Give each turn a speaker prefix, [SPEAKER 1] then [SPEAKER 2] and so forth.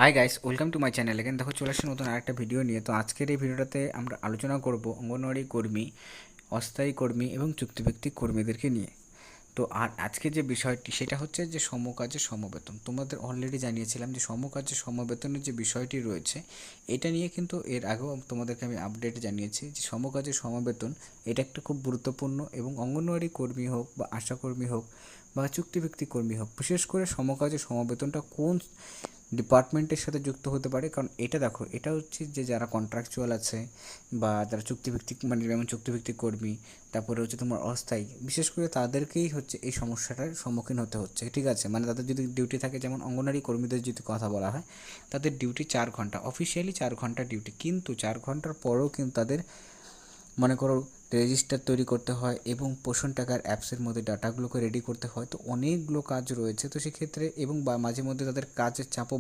[SPEAKER 1] Hi guys, welcome to my channel. এখানে দেখো চলে আসছে নতুন আরেকটা ভিডিও নিয়ে। তো আজকের এই ভিডিওটাতে আমরা আলোচনা করব অঙ্গনওয়াড়ি কর্মী, অস্থায়ী কর্মী এবং চুক্তিভিত্তিক কর্মীদেরকে নিয়ে। তো আর আজকে যে বিষয়টি সেটা হচ্ছে যে সমকাজে সমবেতন। তোমাদের অলরেডি জানিয়েছিলাম যে সমকাজে সমবেতনের যে বিষয়টি রয়েছে এটা নিয়ে কিন্তু এর আগেও তোমাদেরকে আমি আপডেট জানিয়েছি যে সমকাজে সমবেতন এটা একটা খুব গুরুত্বপূর্ণ, এবং অঙ্গনওয়াড়ি কর্মী হোক বা আশাকর্মী হোক বা চুক্তিভিত্তিক কর্মী হোক, বিশেষ করে সমকাজে সমবেতনটা কোন ডিপার্টমেন্টের সাথে যুক্ত হতে পারে। কারণ এটা দেখো, এটা হচ্ছে যে যারা কন্ট্রাকচুয়াল আছে বা যারা চুক্তিভিত্তিক, মানে যেমন চুক্তিভিত্তিক কর্মী, তারপরে হচ্ছে তোমার অস্থায়ী, বিশেষ করে তাদেরকেই হচ্ছে এই সমস্যাটার সম্মুখীন হতে হচ্ছে। ঠিক আছে, মানে তাদের যদি ডিউটি থাকে, যেমন অঙ্গনারী কর্মীদের যদি কথা বলা হয়, তাদের ডিউটি 4 ঘন্টা, অফিসিয়ালি 4 ঘন্টা ডিউটি, কিন্তু 4 ঘন্টার পরেও কিন্তু তাদের মনে করো রেজিস্টার তৈরি করতে হয় এবং পোষণ টাকার অ্যাপসের মধ্যে ডাটাগুলোকে রেডি করতে হয়। তো অনেকগুলো কাজ রয়েছে, তো সেক্ষেত্রে এবং বা মাঝে মধ্যে তাদের কাজের চাপও